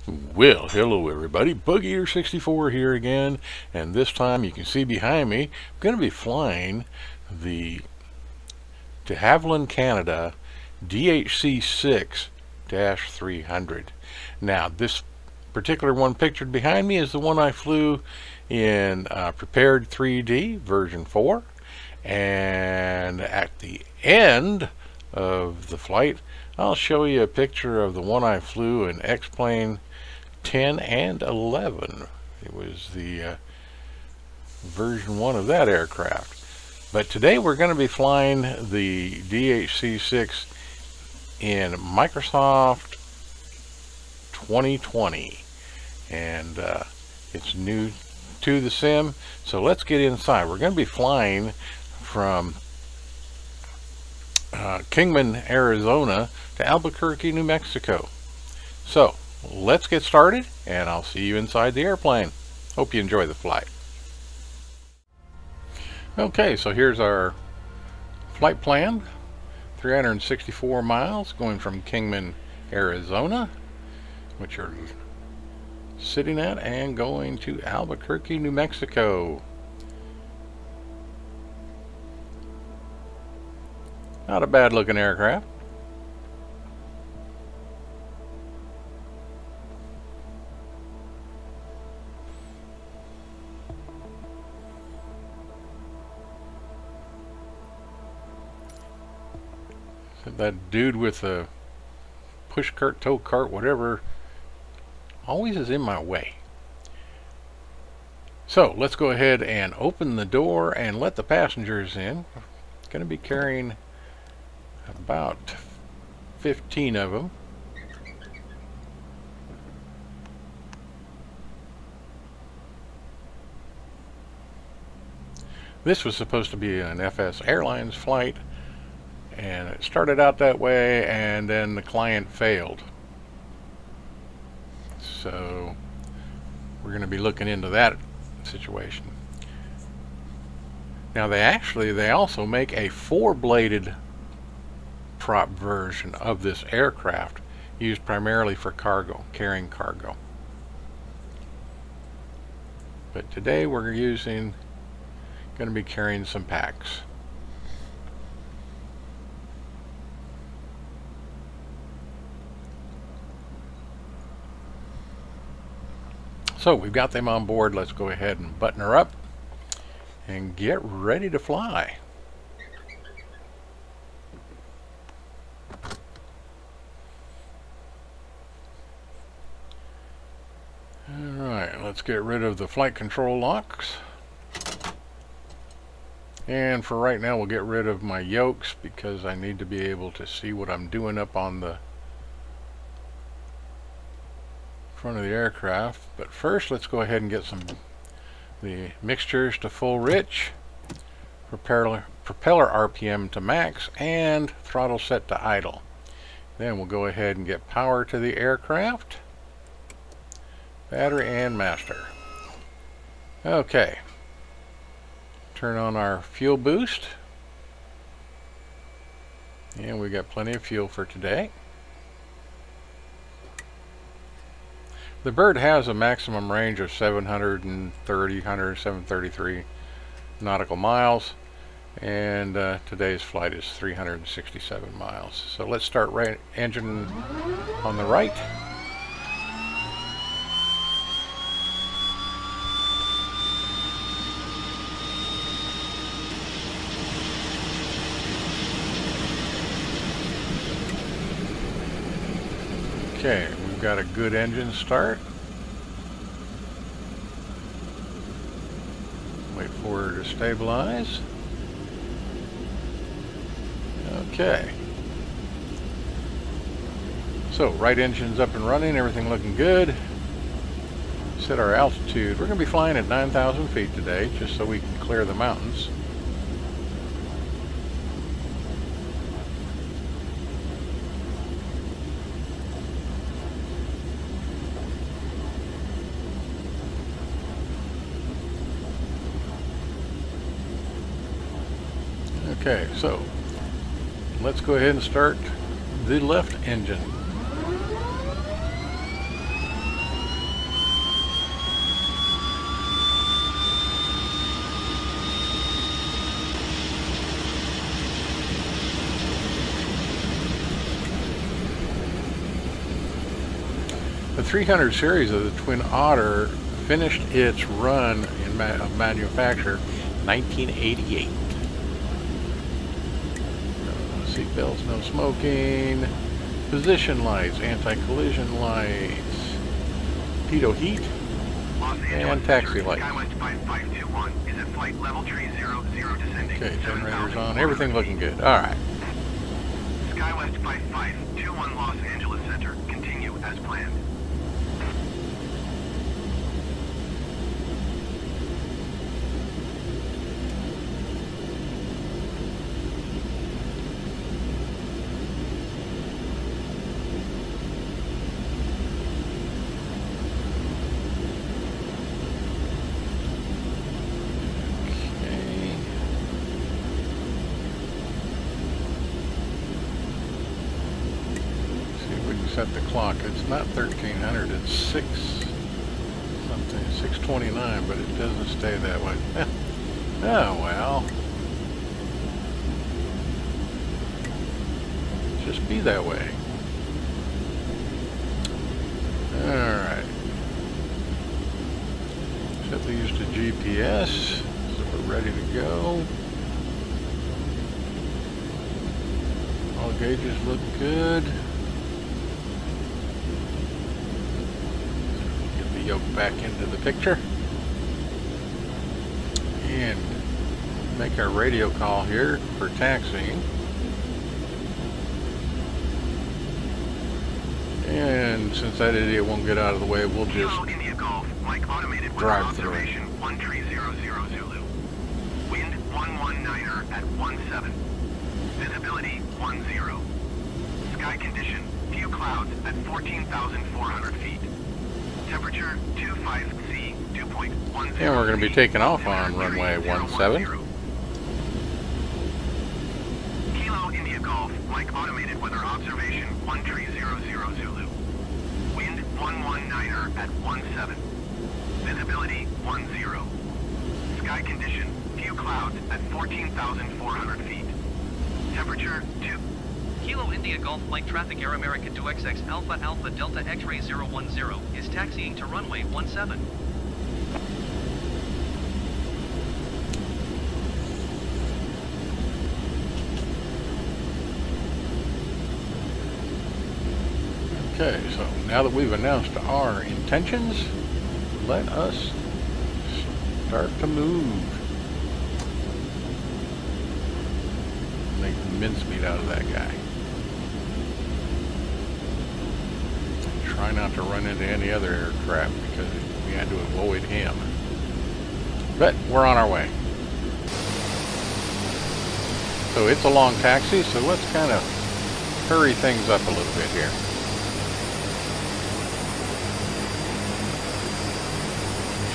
Well, hello everybody, BugEater64 here again, and this time you can see behind me, I'm going to be flying the de Havilland, Canada DHC6-300. Now, this particular one pictured behind me is the one I flew in Prepared 3D version 4, and at the end of the flight I'll show you a picture of the one I flew in X-Plane 10 and 11. It was the version 1 of that aircraft. But today we're going to be flying the DHC6 in Microsoft 2020. And it's new to the sim. So let's get inside. We're going to be flying from KIGM, Arizona to Albuquerque, New Mexico. So let's get started, and I'll see you inside the airplane. Hope you enjoy the flight. Okay, so here's our flight plan. 364 miles going from KIGM, Arizona, which you're sitting at, and going to Albuquerque, New Mexico. Not a bad looking aircraft. That dude with a push cart, tow cart, whatever, always is in my way. So let's go ahead and open the door and let the passengers in. Going to be carrying about 15 of them. This was supposed to be an FS Airlines flight, and it started out that way, and then the client failed. So we're going to be looking into that situation. Now they also make a 4-bladed prop version of this aircraft, used primarily for cargo, carrying cargo. But today we're going to be carrying some packs. So we've got them on board. Let's go ahead and button her up and get ready to fly. Alright, let's get rid of the flight control locks. And for right now we'll get rid of my yokes because I need to be able to see what I'm doing up on the front of the aircraft. But first let's go ahead and get the mixtures to full rich, propeller RPM to max, and throttle set to idle. Then we'll go ahead and get power to the aircraft, battery, and master. Okay, turn on our fuel boost, and we got plenty of fuel for today. The bird has a maximum range of 733 nautical miles, and today's flight is 367 miles. So let's start engine on the right. Okay, we've got a good engine start. Wait for her to stabilize. Okay. So, right engine's up and running, everything looking good. Set our altitude. We're going to be flying at 9,000 feet today, just so we can clear the mountains. Okay, so let's go ahead and start the left engine. The 300 series of the Twin Otter finished its run in manufacture 1988. No seat belts, no smoking. Position lights, anti-collision lights, pitot heat, and taxi lights. Okay, generators on, everything looking good. All right. SkyWest 5521 Los Angeles Center. Continue as planned. Set the clock. It's not 1300, it's 6 something, 629, but it doesn't stay that way. Oh well. Just be that way. Alright. Set these to GPS, so we're ready to go. All gauges look good. Yoke back into the picture and make our radio call here for taxiing. And since that idiot won't get out of the way, we'll just drive through it. 1300 Zulu. Wind 119er at 17. Visibility 10. Sky condition, few clouds at 14,400 feet. Temperature 25C, 2.10. And we're going to be taking off on runway 17. Kilo India Golf, Mike automated weather observation 1300 Zulu. Wind 119er at 17. Visibility 10. Sky condition, few clouds at 14,400 feet. Temperature 2. Kilo India Golf Flight Traffic Air America 2XX Alpha Alpha Delta X-Ray 010 is taxiing to runway 17. Okay, so now that we've announced our intentions, let us start to move. Make mincemeat out of that guy. Try not to run into any other aircraft because we had to avoid him. But we're on our way. So it's a long taxi, so let's kind of hurry things up a little bit here.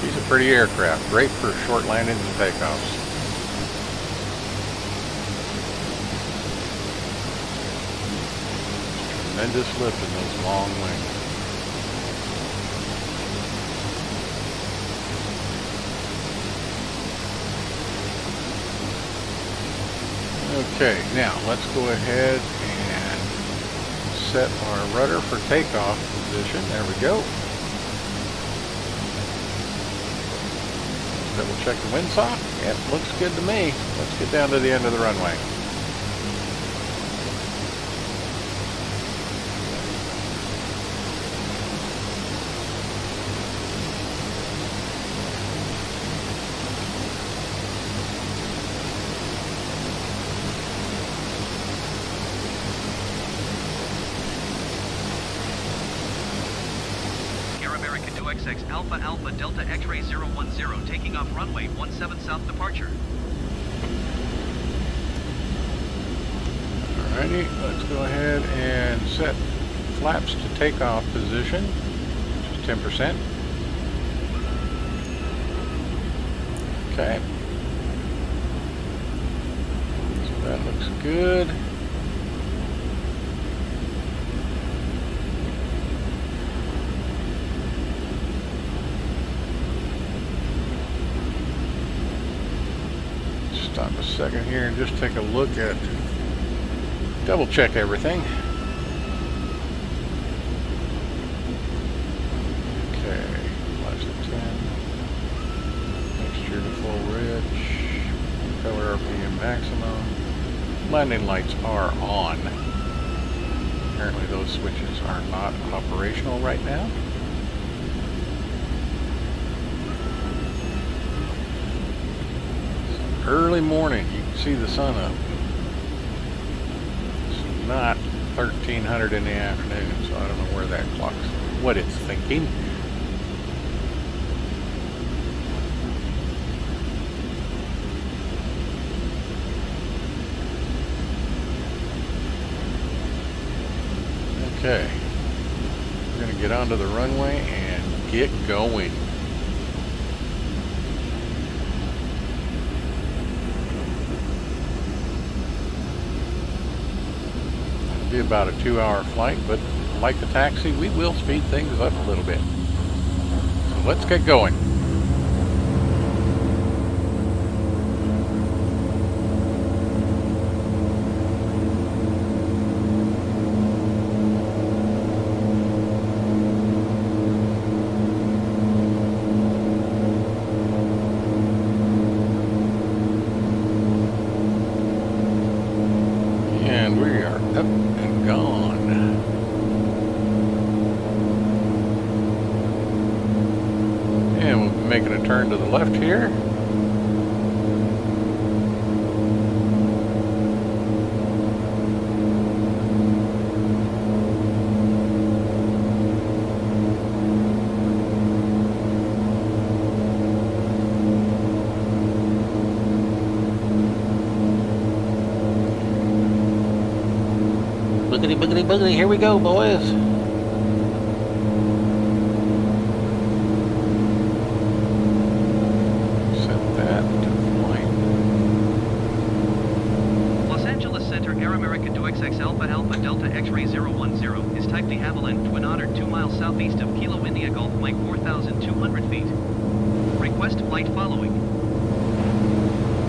She's a pretty aircraft, great for short landings and takeoffs. Tremendous lift in those long wings. Okay, now let's go ahead and set our rudder for takeoff position. There we go. Double check the windsock. Yep, looks good to me. Let's get down to the end of the runway. XX Alpha Alpha Delta X-Ray 010 taking off runway 17 south departure. Alrighty, let's go ahead and set flaps to takeoff position, which is 10%. Okay. So that looks good. Stop a second here and just take a look at, double check everything. landing lights are on. Apparently those switches are not operational right now. Early morning, you can see the sun up. It's not 1300 in the afternoon, so I don't know where that clock's, what it's thinking. Okay, we're going to get onto the runway and get going. It'll be about a 2-hour flight, but like the taxi, we will speed things up a little bit. So let's get going. And we are up and gone. And we'll be making a turn to the left here. Boogity, boogity, boogity, here we go, boys. Set that to flight. Los Angeles Center, Air America 2XX Alpha Alpha Delta X-Ray 010 is type de Havilland, Twin Otter 2 miles southeast of Kilo India Golf Mike 4,200 feet. Request flight following.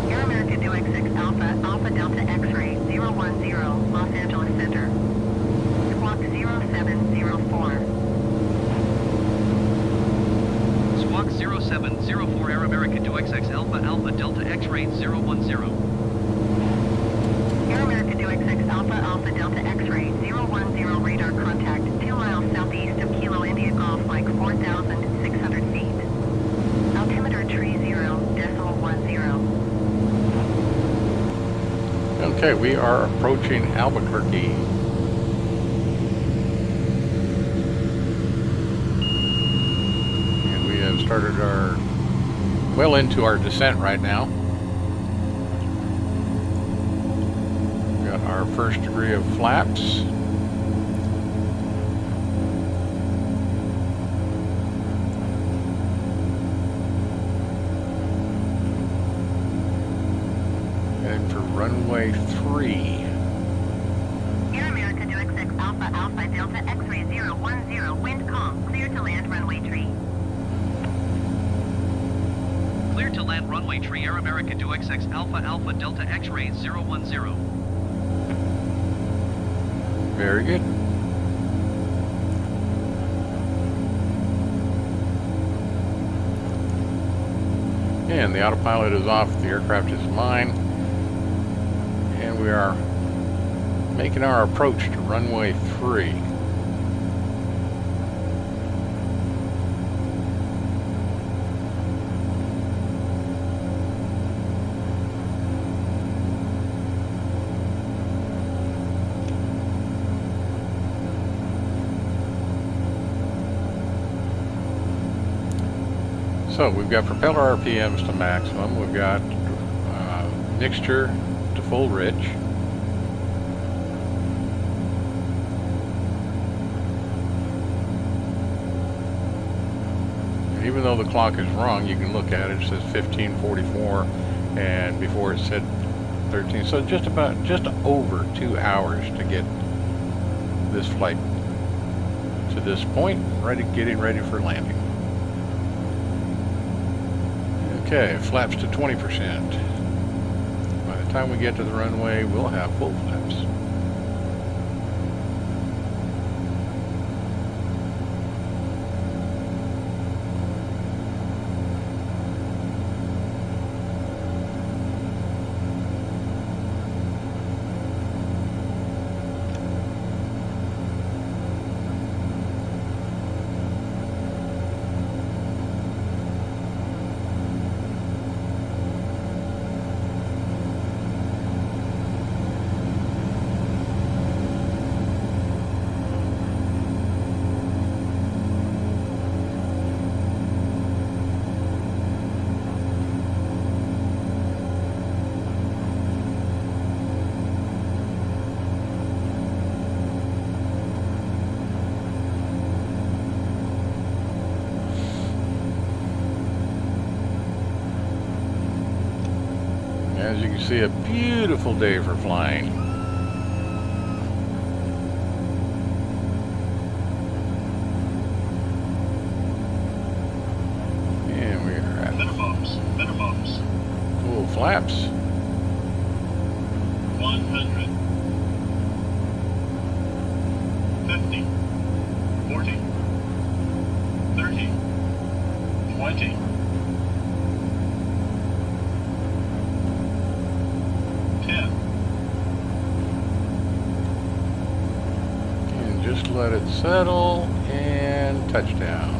Air America 2XX Alpha Alpha Delta X-Ray 010 Los Angeles Center. Squawk 0704. Squawk 0704 Air America 2XX Alpha Alpha Delta X-Ray 010. Air America 2XX Alpha Alpha Delta X-Ray 010 radar contact 2 miles southeast of Kilo India Golf Mike 4,600 feet. Altimeter tree 0.10. Okay, we are approaching Albuquerque. And we have started our, well into our descent right now. Got our first degree of flaps. Heading for runway 3. Air America 2XX Alpha Alpha Delta X-Ray 010 wind calm clear to land runway tree. Clear to land runway tree Air America 2XX Alpha Alpha Delta X-Ray 010. Very good. And the autopilot is off. The aircraft is mine. And we are making our approach to runway 3. So we've got propeller RPMs to maximum. We've got mixture to full rich. And even though the clock is wrong, you can look at it. It says 15:44, and before it said 13. So just over 2 hours to get this flight to this point, getting ready for landing. Okay, flaps to 20%. By the time we get to the runway, we'll have full flaps. As you can see, a beautiful day for flying. And we are at full flaps. 100, 50, 40, 30, 20. 10. And just let it settle and touchdown.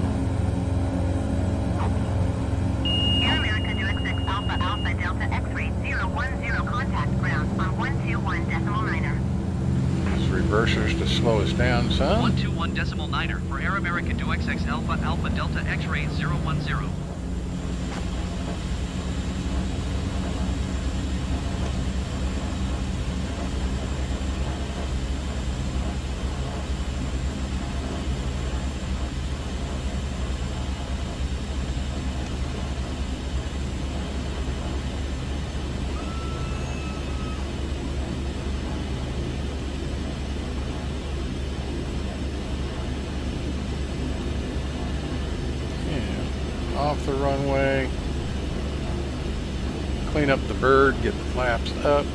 Air America DHC6 Alpha Alpha Delta X-ray 010 contact ground on 121.9er. This reversers to slow us down some. 121.9er for Air America DHC6 Alpha Alpha Delta X-ray 010. Off the runway, clean up the bird, get the flaps up.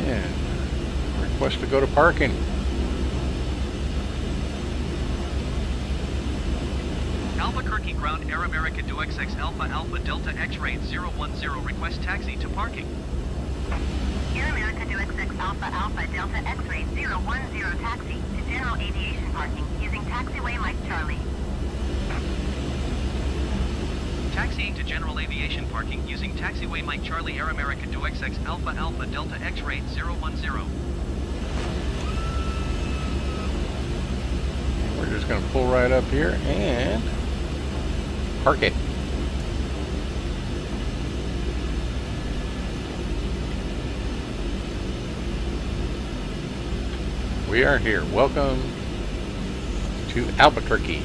And request to go to parking. Albuquerque ground Air America DHC6 Alpha Alpha Delta X-ray 010 request taxi to parking. Air America DHC6 Alpha Alpha Delta X-ray 010 taxi to general aviation parking using taxiway Mike Charlie. Taxiing to general aviation parking using taxiway Mike Charlie Air America DHC6 Alpha Alpha Delta X-ray 010. We're just going to pull right up here and park it. We are here. Welcome to Albuquerque.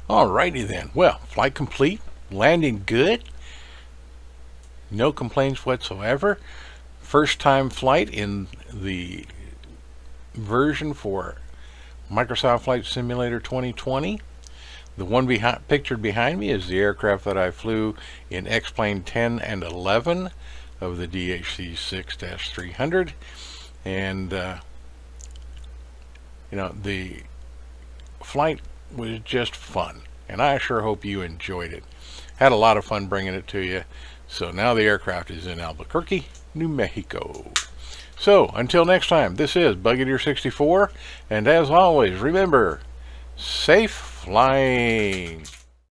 Alrighty then. Well, flight complete. Landing good. No complaints whatsoever. First time flight in the version for Microsoft Flight Simulator 2020. The one pictured behind me is the aircraft that I flew in X-Plane 10 and 11 of the DHC6-300. And you know, the flight was just fun, and I sure hope you enjoyed it. Had a lot of fun bringing it to you. So now the aircraft is in Albuquerque, New Mexico. So, until next time, this is Buggideer64, and as always, remember, safe flying!